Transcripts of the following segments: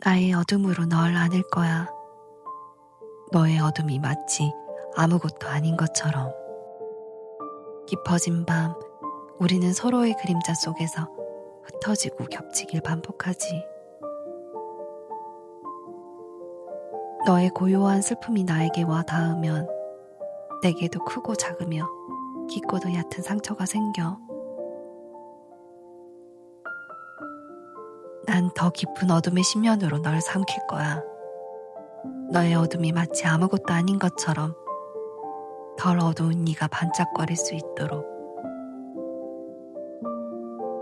나의 어둠으로 널 안을 거야. 너의 어둠이 마치 아무것도 아닌 것처럼. 깊어진 밤, 우리는 서로의 그림자 속에서 흩어지고 겹치길 반복하지. 너의 고요한 슬픔이 나에게 와 닿으면 내게도 크고 작으며 깊고도 얕은 상처가 생겨. 난 더 깊은 어둠의 심연으로 널 삼킬 거야. 너의 어둠이 마치 아무것도 아닌 것처럼 덜 어두운 네가 반짝거릴 수 있도록.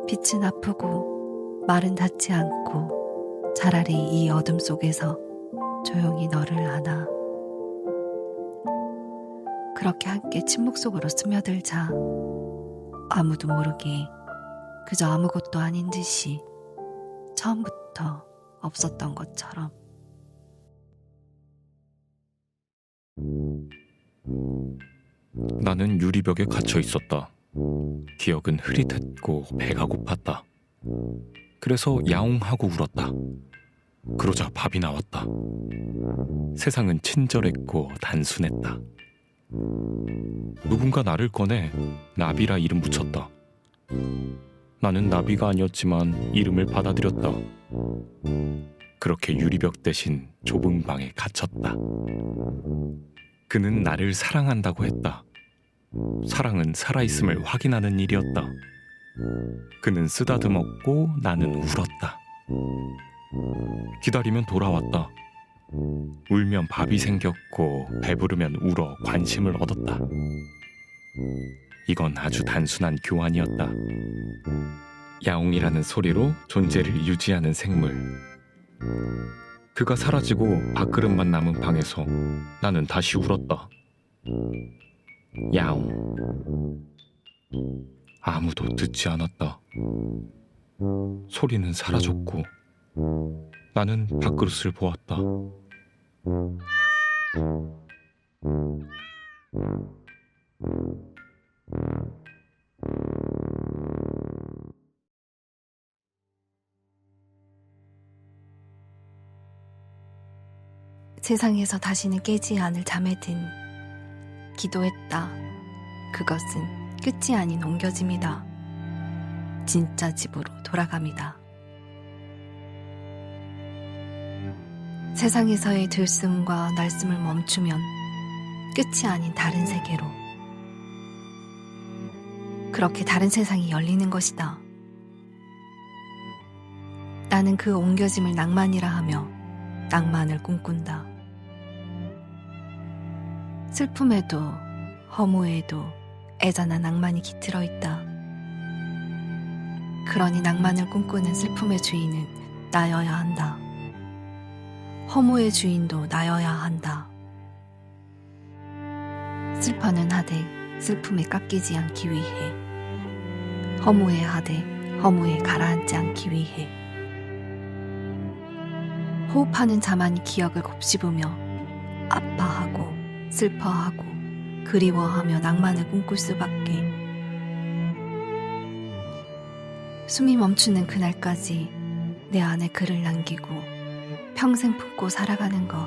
빛은 아프고 말은 닿지 않고 차라리 이 어둠 속에서 조용히 너를 안아. 그렇게 함께 침묵 속으로 스며들자. 아무도 모르게 그저 아무것도 아닌 듯이 처음부터 없었던 것처럼. 나는 유리벽에 갇혀 있었다. 기억은 흐릿했고 배가 고팠다. 그래서 야옹하고 울었다. 그러자 밥이 나왔다. 세상은 친절했고 단순했다. 누군가 나를 꺼내 나비라 이름 붙였다. 나는 나비가 아니었지만 이름을 받아들였다. 그렇게 유리벽 대신 좁은 방에 갇혔다. 그는 나를 사랑한다고 했다. 사랑은 살아있음을 확인하는 일이었다. 그는 쓰다듬었고 나는 울었다. 기다리면 돌아왔다. 울면 밥이 생겼고 배부르면 울어 관심을 얻었다. 이건 아주 단순한 교환이었다. 야옹이라는 소리로 존재를 유지하는 생물. 그가 사라지고 밥그릇만 남은 방에서 나는 다시 울었다. 야옹. 아무도 듣지 않았다. 소리는 사라졌고 나는 밥그릇을 보았다. 세상에서 다시는 깨지 않을 잠에 든 기도했다. 그것은 끝이 아닌 옮겨짐이다. 진짜 집으로 돌아갑니다. 세상에서의 들숨과 날숨을 멈추면 끝이 아닌 다른 세계로, 그렇게 다른 세상이 열리는 것이다. 나는 그 옮겨짐을 낭만이라 하며 낭만을 꿈꾼다. 슬픔에도 허무에도 애잔한 낭만이 깃들어 있다. 그러니 낭만을 꿈꾸는 슬픔의 주인은 나여야 한다. 허무의 주인도 나여야 한다. 슬퍼는 하되 슬픔에 깎이지 않기 위해, 허무에 하되 허무에 가라앉지 않기 위해. 호흡하는 자만이 기억을 곱씹으며 아파하고 슬퍼하고 그리워하며 낭만을 꿈꿀 수밖에. 숨이 멈추는 그날까지 내 안에 글을 남기고 평생 품고 살아가는 것,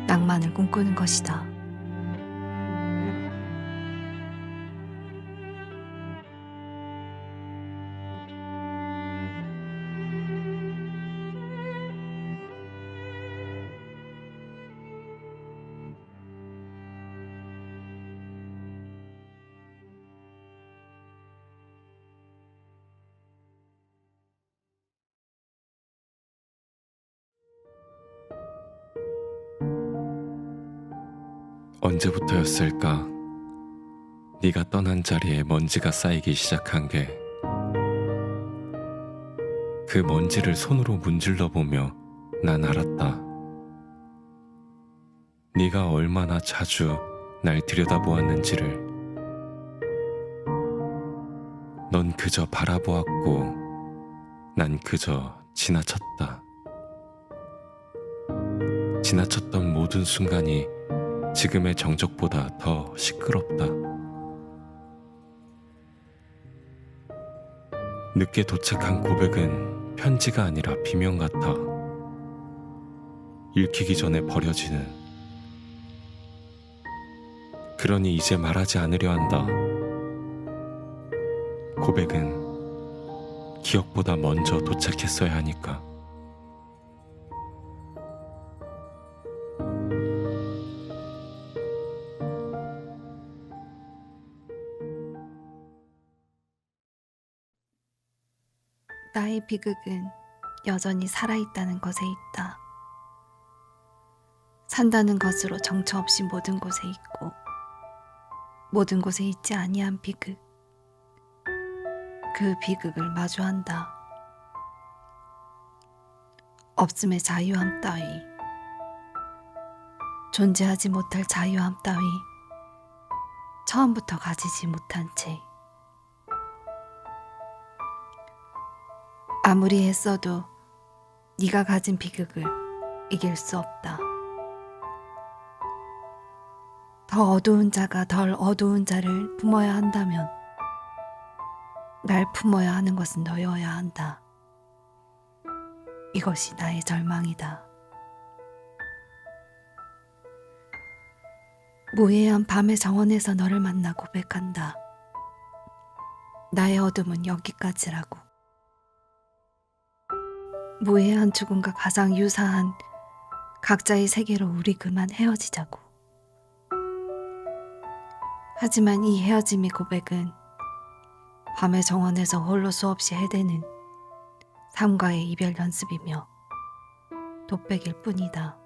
낭만을 꿈꾸는 것이다. 언제부터였을까? 네가 떠난 자리에 먼지가 쌓이기 시작한 게. 그 먼지를 손으로 문질러 보며 난 알았다. 네가 얼마나 자주 날 들여다보았는지를. 넌 그저 바라보았고 난 그저 지나쳤다. 지나쳤던 모든 순간이 지금의 정적보다 더 시끄럽다. 늦게 도착한 고백은 편지가 아니라 비명 같아. 읽히기 전에 버려지는. 그러니 이제 말하지 않으려 한다. 고백은 기억보다 먼저 도착했어야 하니까. 나의 비극은 여전히 살아있다는 것에 있다. 산다는 것으로 정처 없이 모든 곳에 있고 모든 곳에 있지 아니한 비극. 그 비극을 마주한다. 없음의 자유함 따위, 존재하지 못할 자유함 따위, 처음부터 가지지 못한 채. 아무리 애써도 네가 가진 비극을 이길 수 없다. 더 어두운 자가 덜 어두운 자를 품어야 한다면 날 품어야 하는 것은 너여야 한다. 이것이 나의 절망이다. 무해한 밤의 정원에서 너를 만나 고백한다. 나의 어둠은 여기까지라고. 무해한 죽음과 가장 유사한 각자의 세계로 우리 그만 헤어지자고. 하지만 이 헤어짐의 고백은 밤의 정원에서 홀로 수없이 해대는 삶과의 이별 연습이며 독백일 뿐이다.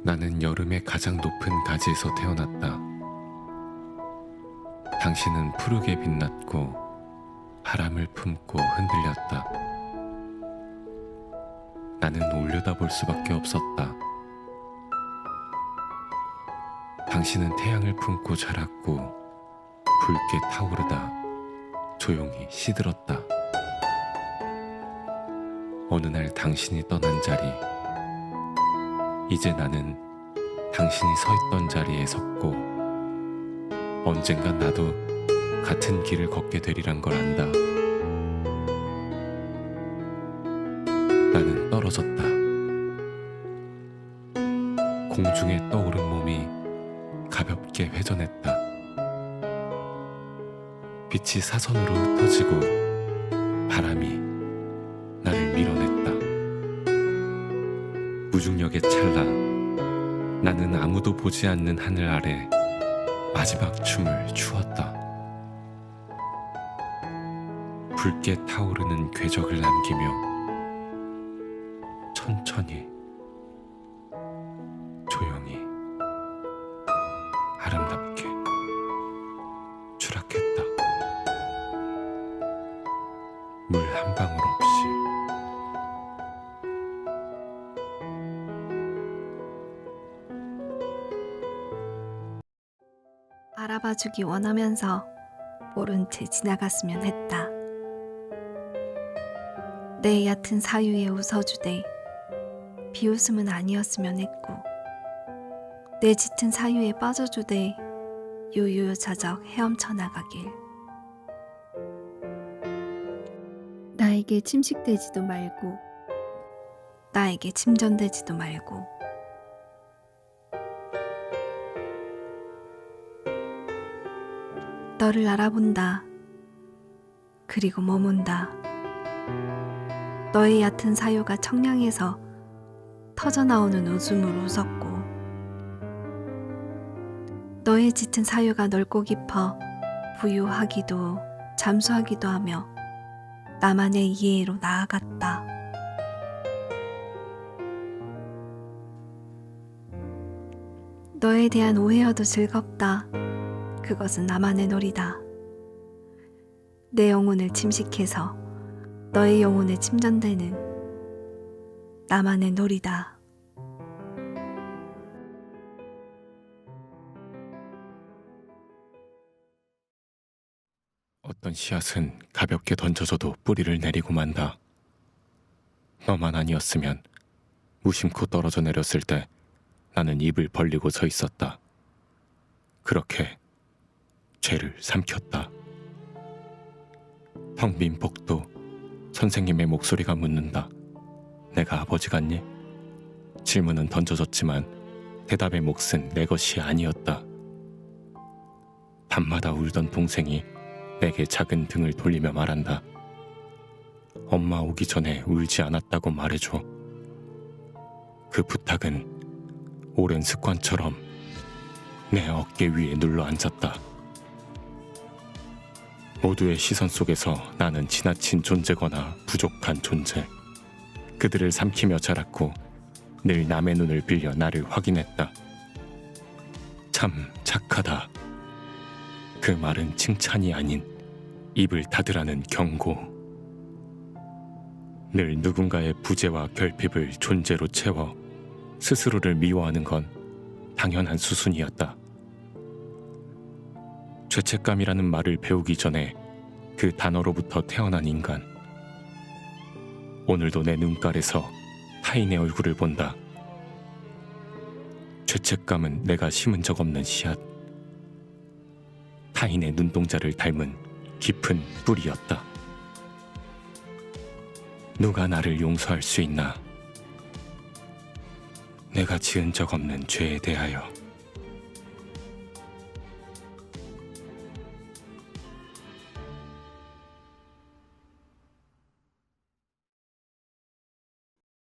나는 여름의 가장 높은 가지에서 태어났다. 당신은 푸르게 빛났고 바람을 품고 흔들렸다. 나는 올려다볼 수밖에 없었다. 당신은 태양을 품고 자랐고 붉게 타오르다 조용히 시들었다. 어느 날 당신이 떠난 자리, 이제 나는 당신이 서 있던 자리에 섰고 언젠간 나도 같은 길을 걷게 되리란 걸 안다. 나는 떨어졌다. 공중에 떠오른 몸이 가볍게 회전했다. 빛이 사선으로 흩어지고 바람이 나를 밀어냈다. 무중력의 찰나, 나는 아무도 보지 않는 하늘 아래 마지막 춤을 추었다. 붉게 타오르는 궤적을 남기며 천천히 조용히 아름답게 추락했다. 물 한 방울 없이. 알아봐주기 원하면서 모른 채 지나갔으면 했다. 내 얕은 사유에 웃어주되 비웃음은 아니었으면 했고, 내 짙은 사유에 빠져주되 유유자적 헤엄쳐 나가길. 나에게 침식되지도 말고 나에게 침전되지도 말고 너를 알아본다. 그리고 머문다. 너의 얕은 사유가 청량해서 터져나오는 웃음으로 웃었고, 너의 짙은 사유가 넓고 깊어 부유하기도 잠수하기도 하며 나만의 이해로 나아갔다. 너에 대한 오해여도 즐겁다. 그것은 나만의 놀이다. 내 영혼을 침식해서 너의 영혼에 침전되는 나만의 놀이다. 어떤 씨앗은 가볍게 던져져도 뿌리를 내리고 만다. 너만 아니었으면 무심코 떨어져 내렸을 때 나는 입을 벌리고 서 있었다. 그렇게 죄를 삼켰다. 텅 빈 복도, 선생님의 목소리가 묻는다. 내가 아버지 같니? 질문은 던져졌지만 대답의 몫은 내 것이 아니었다. 밤마다 울던 동생이 내게 작은 등을 돌리며 말한다. 엄마 오기 전에 울지 않았다고 말해줘. 그 부탁은 오랜 습관처럼 내 어깨 위에 눌러 앉았다. 모두의 시선 속에서 나는 지나친 존재거나 부족한 존재. 그들을 삼키며 자랐고 늘 남의 눈을 빌려 나를 확인했다. 참 착하다. 그 말은 칭찬이 아닌 입을 닫으라는 경고. 늘 누군가의 부재와 결핍을 존재로 채워 스스로를 미워하는 건 당연한 수순이었다. 죄책감이라는 말을 배우기 전에 그 단어로부터 태어난 인간. 오늘도 내 눈깔에서 타인의 얼굴을 본다. 죄책감은 내가 심은 적 없는 씨앗. 타인의 눈동자를 닮은 깊은 뿌리였다. 누가 나를 용서할 수 있나? 내가 지은 적 없는 죄에 대하여.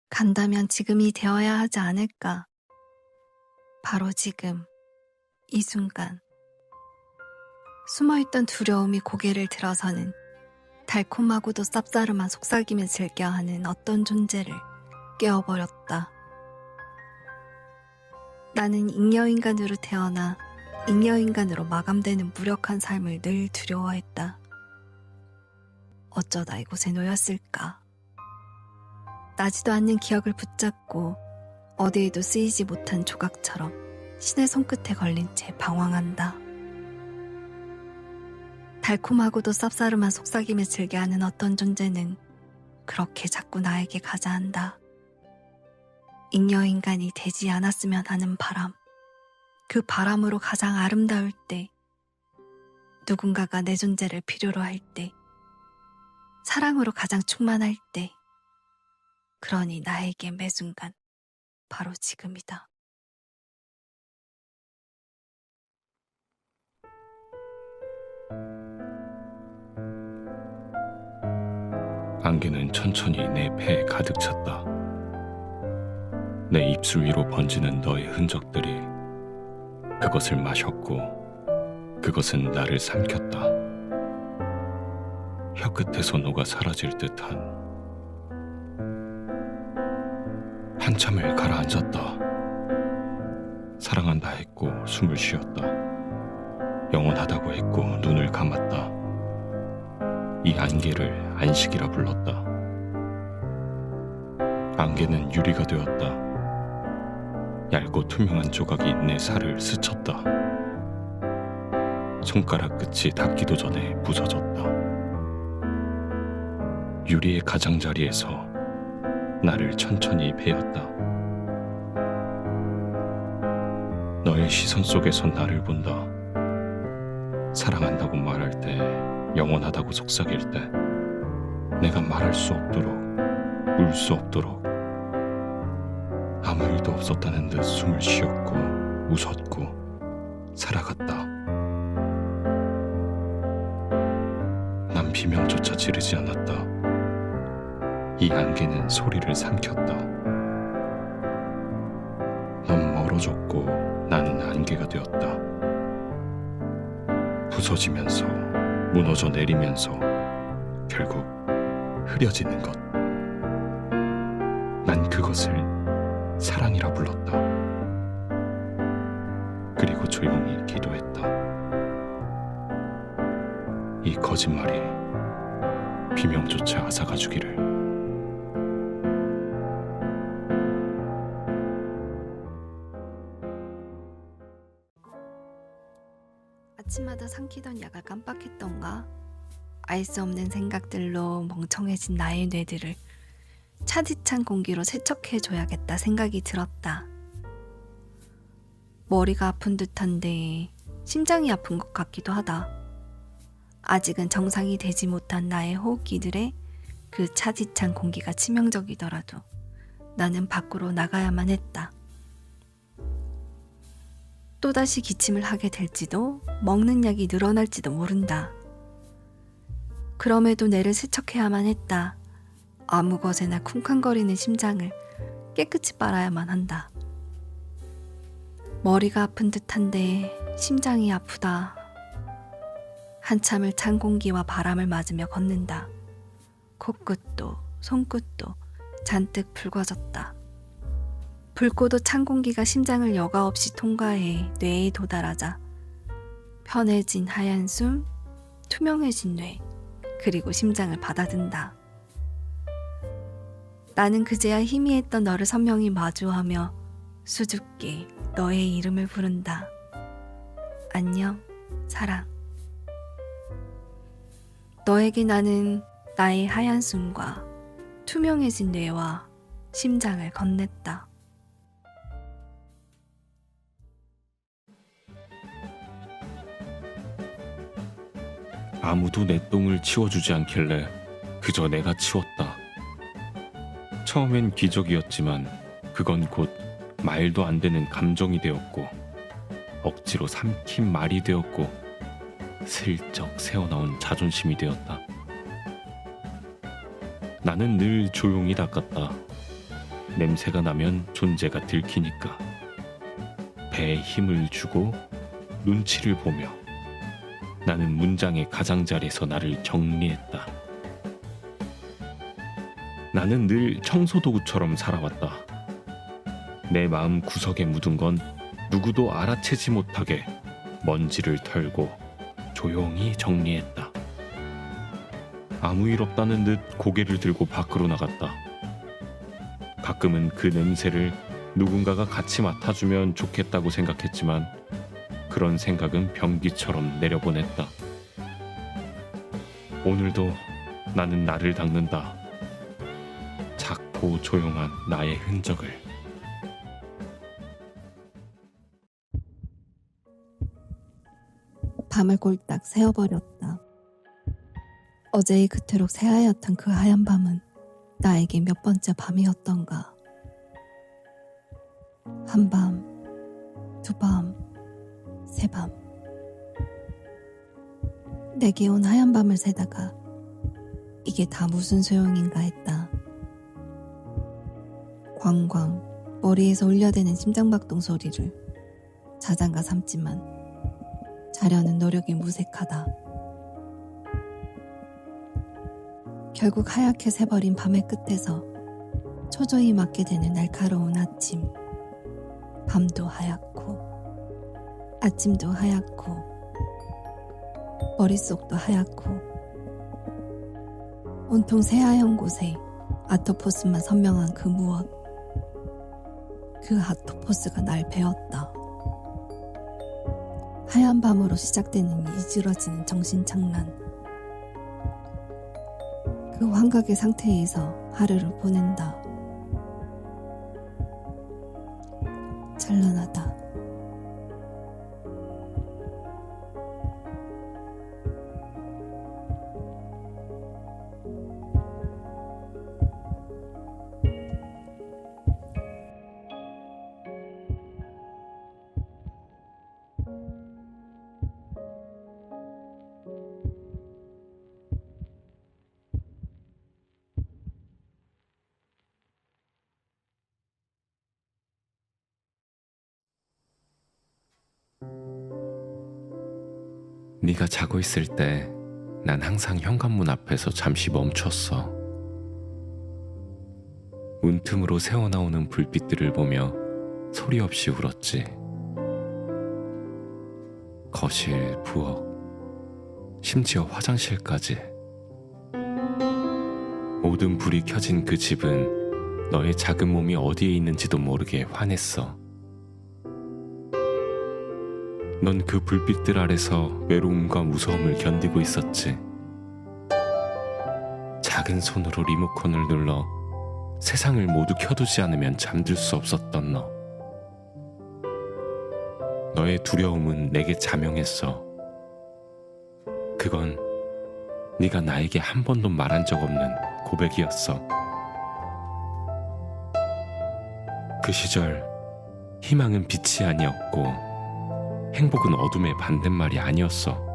간다면 지금이 되어야 하지 않을까? 바로 지금, 이 순간. 숨어있던 두려움이 고개를 들어서는 달콤하고도 쌉싸름한 속삭임을 즐겨하는 어떤 존재를 깨워버렸다. 나는 잉여인간으로 태어나 잉여인간으로 마감되는 무력한 삶을 늘 두려워했다. 어쩌다 이곳에 놓였을까? 나지도 않는 기억을 붙잡고 어디에도 쓰이지 못한 조각처럼 신의 손끝에 걸린 채 방황한다. 달콤하고도 쌉싸름한 속삭임을 즐겨하는 어떤 존재는 그렇게 자꾸 나에게 가자 한다. 잉여인간이 되지 않았으면 하는 바람. 그 바람으로 가장 아름다울 때, 누군가가 내 존재를 필요로 할 때, 사랑으로 가장 충만할 때, 그러니 나에게 매 순간 바로 지금이다. 안개는 천천히 내 폐에 가득 찼다. 내 입술 위로 번지는 너의 흔적들이 그것을 마셨고 그것은 나를 삼켰다. 혀끝에서 녹아 사라질 듯한. 한참을 가라앉았다. 사랑한다 했고 숨을 쉬었다. 영원하다고 했고 눈을 감았다. 이 안개를 안식이라 불렀다. 안개는 유리가 되었다. 얇고 투명한 조각이 내 살을 스쳤다. 손가락 끝이 닿기도 전에 부서졌다. 유리의 가장자리에서 나를 천천히 베었다. 너의 시선 속에서 나를 본다. 사랑한다고 말할 때, 영원하다고 속삭일 때, 내가 말할 수 없도록, 울 수 없도록 아무 일도 없었다는 듯 숨을 쉬었고 웃었고 살아갔다. 난 비명조차 지르지 않았다. 이 안개는 소리를 삼켰다. 넌 멀어졌고 나는 안개가 되었다. 부서지면서 무너져 내리면서 결국 흐려지는 것. 난 그것을 사랑이라 불렀다. 그리고 조용히 기도했다. 이 거짓말이 비명조차 앗아가주기를. 아침마다 삼키던 약을 깜빡했던가? 알 수 없는 생각들로 멍청해진 나의 뇌들을 차디찬 공기로 세척해줘야겠다 생각이 들었다. 머리가 아픈 듯한데 심장이 아픈 것 같기도 하다. 아직은 정상이 되지 못한 나의 호흡기들에 그 차디찬 공기가 치명적이더라도 나는 밖으로 나가야만 했다. 또다시 기침을 하게 될지도 먹는 약이 늘어날지도 모른다. 그럼에도 뇌를 세척해야만 했다. 아무 것에나 쿵쾅거리는 심장을 깨끗이 빨아야만 한다. 머리가 아픈 듯한데 심장이 아프다. 한참을 찬 공기와 바람을 맞으며 걷는다. 코끝도 손끝도 잔뜩 붉어졌다. 붉고도 찬 공기가 심장을 여과 없이 통과해 뇌에 도달하자 편해진 하얀 숨, 투명해진 뇌, 그리고 심장을 받아든다. 나는 그제야 희미했던 너를 선명히 마주하며 수줍게 너의 이름을 부른다. 안녕, 사랑. 너에게 나는 나의 하얀 숨과 투명해진 뇌와 심장을 건넸다. 아무도 내 똥을 치워주지 않길래 그저 내가 치웠다. 처음엔 기적이었지만 그건 곧 말도 안 되는 감정이 되었고 억지로 삼킨 말이 되었고 슬쩍 새어나온 자존심이 되었다. 나는 늘 조용히 닦았다. 냄새가 나면 존재가 들키니까. 배에 힘을 주고 눈치를 보며 나는 문장의 가장자리에서 나를 정리했다. 나는 늘 청소도구처럼 살아왔다. 내 마음 구석에 묻은 건 누구도 알아채지 못하게 먼지를 털고 조용히 정리했다. 아무 일 없다는 듯 고개를 들고 밖으로 나갔다. 가끔은 그 냄새를 누군가가 같이 맡아주면 좋겠다고 생각했지만 그런 생각은 변기처럼 내려보냈다. 오늘도 나는 나를 닦는다. 작고 조용한 나의 흔적을. 밤을 꼴딱 새어버렸다. 어제의 그토록 새하얗던 그 하얀 밤은 나에게 몇 번째 밤이었던가. 한 밤, 두 밤, 세 밤. 내게 온 하얀 밤을 새다가 이게 다 무슨 소용인가 했다. 광광 머리에서 울려대는 심장박동 소리를 자장가 삼지만 자려는 노력이 무색하다. 결국 하얗게 새버린 밤의 끝에서 초조히 맞게 되는 날카로운 아침. 밤도 하얗고 아침도 하얗고 머릿속도 하얗고 온통 새하얀 곳에 아토포스만 선명한 그 무엇. 그 아토포스가 날 베었다. 하얀 밤으로 시작되는 이지러지는 정신착란. 그 환각의 상태에서 하루를 보낸다. 찬란하다. 네가 자고 있을 때 난 항상 현관문 앞에서 잠시 멈췄어. 문틈으로 새어나오는 불빛들을 보며 소리 없이 울었지. 거실, 부엌, 심지어 화장실까지. 모든 불이 켜진 그 집은 너의 작은 몸이 어디에 있는지도 모르게 환했어. 넌 그 불빛들 아래서 외로움과 무서움을 견디고 있었지. 작은 손으로 리모컨을 눌러 세상을 모두 켜두지 않으면 잠들 수 없었던 너. 너의 두려움은 내게 자명했어. 그건 네가 나에게 한 번도 말한 적 없는 고백이었어. 그 시절 희망은 빛이 아니었고 행복은 어둠의 반대말이 아니었어.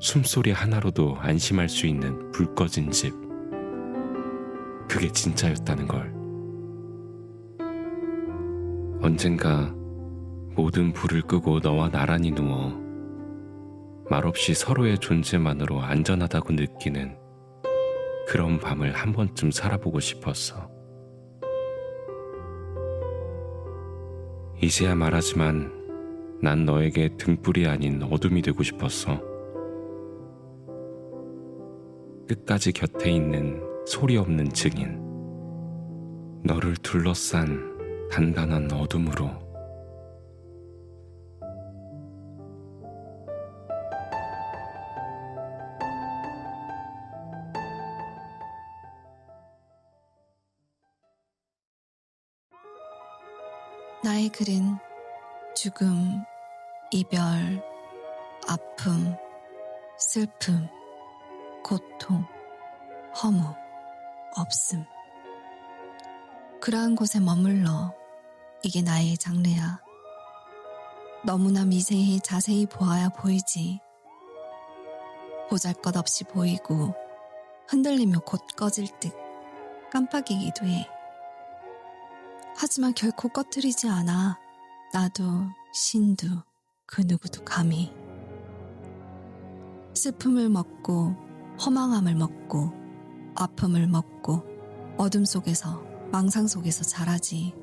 숨소리 하나로도 안심할 수 있는 불 꺼진 집. 그게 진짜였다는 걸. 언젠가 모든 불을 끄고 너와 나란히 누워 말없이 서로의 존재만으로 안전하다고 느끼는 그런 밤을 한 번쯤 살아보고 싶었어. 이제야 말하지만 난 너에게 등불이 아닌 어둠이 되고 싶었어. 끝까지 곁에 있는 소리 없는 증인. 너를 둘러싼 단단한 어둠으로. 나의 글은 죽음, 이별, 아픔, 슬픔, 고통, 허무, 없음. 그러한 곳에 머물러 이게 나의 장르야. 너무나 미세히 자세히 보아야 보이지. 보잘것없이 보이고 흔들리며 곧 꺼질 듯 깜빡이기도 해. 하지만 결코 꺼뜨리지 않아. 나도 신도 그 누구도 감히. 슬픔을 먹고 허망함을 먹고 아픔을 먹고 어둠 속에서 망상 속에서 자라지.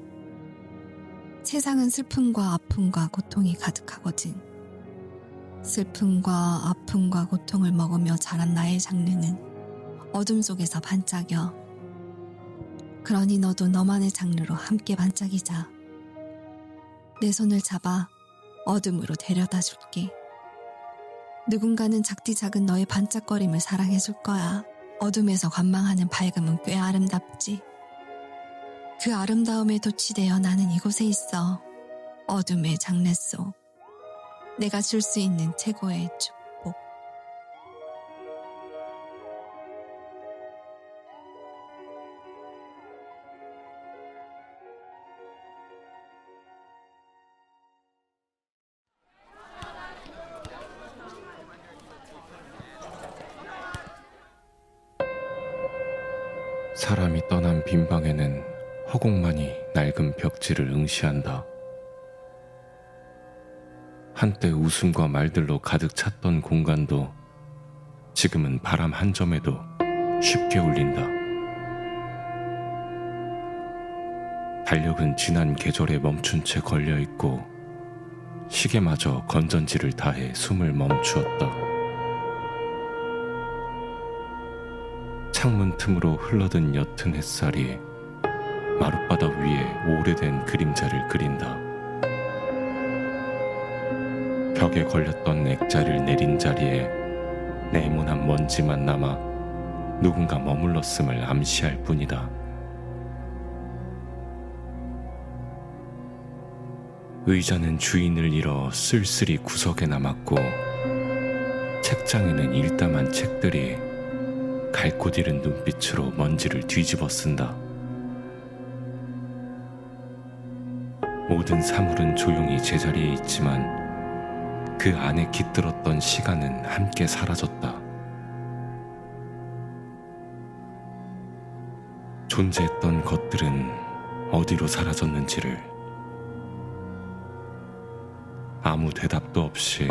세상은 슬픔과 아픔과 고통이 가득하거든. 슬픔과 아픔과 고통을 먹으며 자란 나의 장르는 어둠 속에서 반짝여. 그러니 너도 너만의 장르로 함께 반짝이자. 내 손을 잡아 어둠으로 데려다 줄게. 누군가는 작디 작은 너의 반짝거림을 사랑해 줄 거야. 어둠에서 관망하는 밝음은 꽤 아름답지. 그 아름다움에 도취되어 나는 이곳에 있어. 어둠의 장래 속 내가 줄 수 있는 최고의 축복. 사람이 떠난 빈 방에는 허공만이 낡은 벽지를 응시한다. 한때 웃음과 말들로 가득 찼던 공간도 지금은 바람 한 점에도 쉽게 울린다. 달력은 지난 계절에 멈춘 채 걸려있고 시계마저 건전지를 다해 숨을 멈추었다. 창문 틈으로 흘러든 옅은 햇살이 마룻바닥 위에 오래된 그림자를 그린다. 벽에 걸렸던 액자를 내린 자리에 네모난 먼지만 남아 누군가 머물렀음을 암시할 뿐이다. 의자는 주인을 잃어 쓸쓸히 구석에 남았고 책장에는 일담한 책들이 갈 곳 잃은 눈빛으로 먼지를 뒤집어 쓴다. 모든 사물은 조용히 제자리에 있지만 그 안에 깃들었던 시간은 함께 사라졌다. 존재했던 것들은 어디로 사라졌는지를 아무 대답도 없이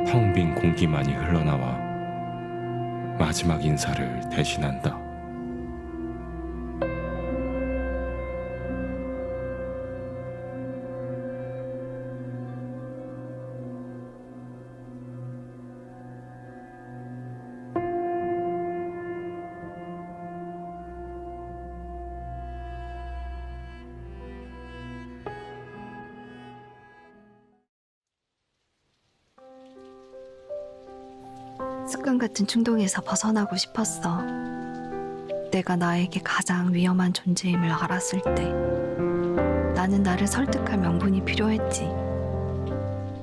텅 빈 공기만이 흘러나와 마지막 인사를 대신한다. 습관 같은 충동에서 벗어나고 싶었어. 내가 나에게 가장 위험한 존재임을 알았을 때 나는 나를 설득할 명분이 필요했지.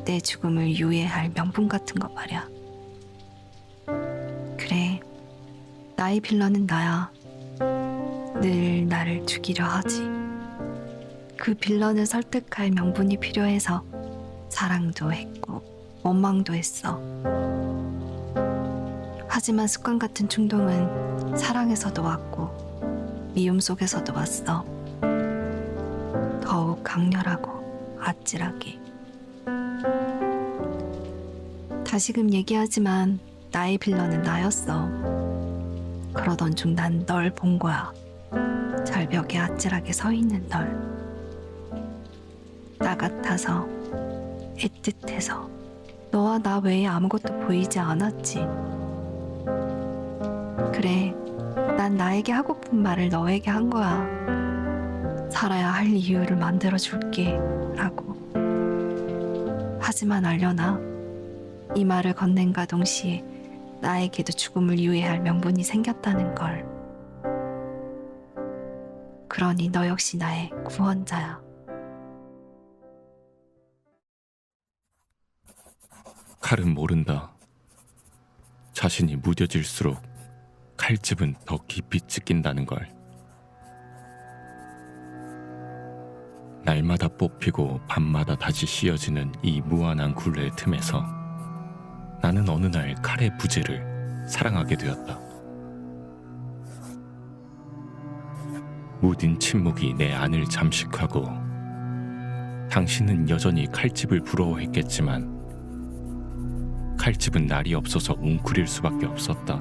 내 죽음을 유예할 명분 같은 거 말이야. 그래, 나의 빌런은 나야. 늘 나를 죽이려 하지. 그 빌런을 설득할 명분이 필요해서 사랑도 했고 원망도 했어. 하지만 습관 같은 충동은 사랑에서도 왔고 미움 속에서도 왔어. 더욱 강렬하고 아찔하게. 다시금 얘기하지만 나의 빌런은 나였어. 그러던 중 난 널 본 거야. 절벽에 아찔하게 서 있는 널. 나 같아서, 애틋해서 너와 나 외에 아무것도 보이지 않았지. 그래, 난 나에게 하고픈 말을 너에게 한 거야. 살아야 할 이유를 만들어줄게 라고. 하지만 알려나, 이 말을 건넨과 동시에 나에게도 죽음을 유예할 명분이 생겼다는 걸. 그러니 너 역시 나의 구원자야. 칼은 모른다. 자신이 무뎌질수록 칼집은 더 깊이 찢긴다는 걸. 날마다 뽑히고 밤마다 다시 씌어지는 이 무한한 굴레의 틈에서 나는 어느 날 칼의 부재를 사랑하게 되었다. 무딘 침묵이 내 안을 잠식하고 당신은 여전히 칼집을 부러워했겠지만 칼집은 날이 없어서 웅크릴 수밖에 없었다.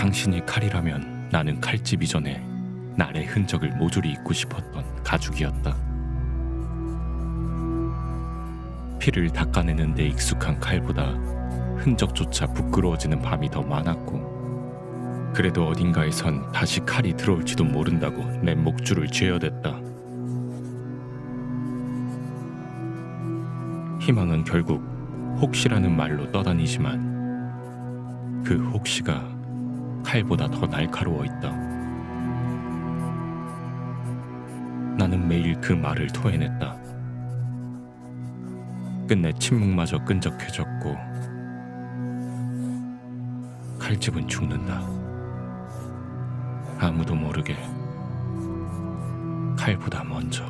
당신이 칼이라면 나는 칼집 이전에 날의 흔적을 모조리 잊고 싶었던 가죽이었다. 피를 닦아내는 데 익숙한 칼보다 흔적조차 부끄러워지는 밤이 더 많았고, 그래도 어딘가에선 다시 칼이 들어올지도 모른다고 내 목줄을 죄어댔다. 희망은 결국 혹시라는 말로 떠다니지만 그 혹시가 칼보다 더 날카로워 있다. 나는 매일 그 말을 토해냈다. 끝내 침묵마저 끈적해졌고 칼집은 죽는다. 아무도 모르게 칼보다 먼저.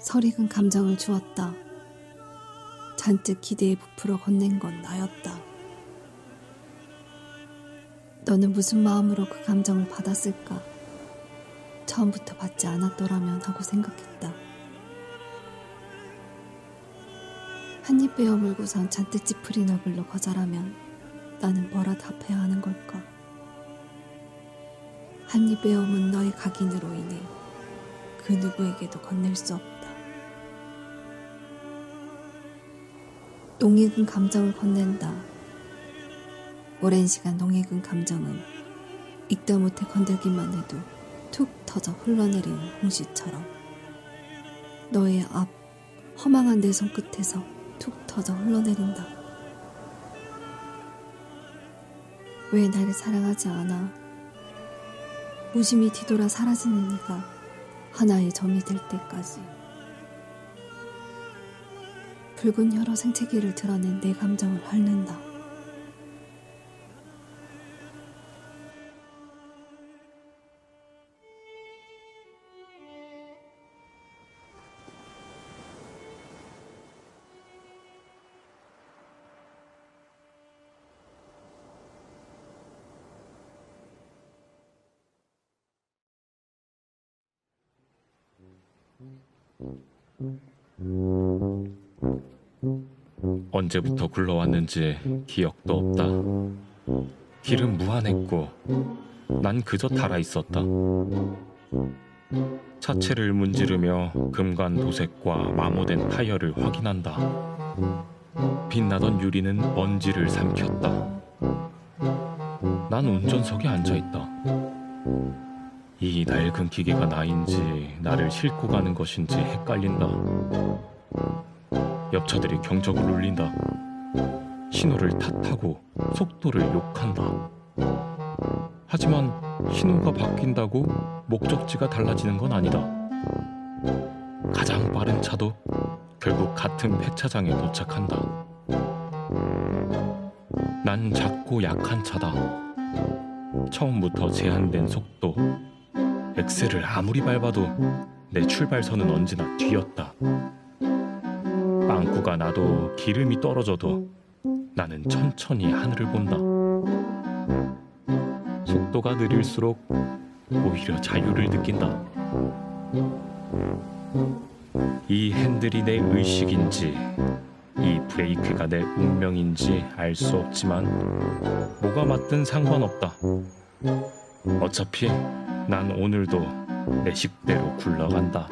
설익은 감정을 주었다. 잔뜩 기대에 부풀어 건넨 건 나였다. 너는 무슨 마음으로 그 감정을 받았을까? 처음부터 받지 않았더라면 하고 생각했다. 한입 베어 물고선 잔뜩 찌푸린 얼굴로 거절하면 나는 뭐라 답해야 하는 걸까? 한입 베어 문 너의 각인으로 인해 그 누구에게도 건넬 수 없다. 농익은 감정을 건넨다. 오랜 시간 농익은 감정은 읽다 못해 건들기만 해도 툭 터져 흘러내리는 홍시처럼 너의 앞 허망한 내 손끝에서 툭 터져 흘러내린다. 왜 나를 사랑하지 않아? 무심히 뒤돌아 사라지는 네가 하나의 점이 될 때까지. 붉은 혀로 생채기를 드러낸 내 감정을 핥는다. 언제부터 굴러왔는지 기억도 없다. 길은 무한했고 난 그저 달아 있었다. 차체를 문지르며 금관 도색과 마모된 타이어를 확인한다. 빛나던 유리는 먼지를 삼켰다. 난 운전석에 앉아있다. 이 낡은 기계가 나인지 나를 싣고 가는 것인지 헷갈린다. 옆차들이 경적을 울린다. 신호를 탓하고 속도를 욕한다. 하지만 신호가 바뀐다고 목적지가 달라지는 건 아니다. 가장 빠른 차도 결국 같은 폐차장에 도착한다. 난 작고 약한 차다. 처음부터 제한된 속도. 엑셀을 아무리 밟아도 내 출발선은 언제나 뒤였다. 빵꾸가 나도 기름이 떨어져도 나는 천천히 하늘을 본다. 속도가 느릴수록 오히려 자유를 느낀다. 이 핸들이 내 의식인지 이 브레이크가 내 운명인지 알 수 없지만 뭐가 맞든 상관없다. 어차피 난 오늘도 내 식대로 굴러간다.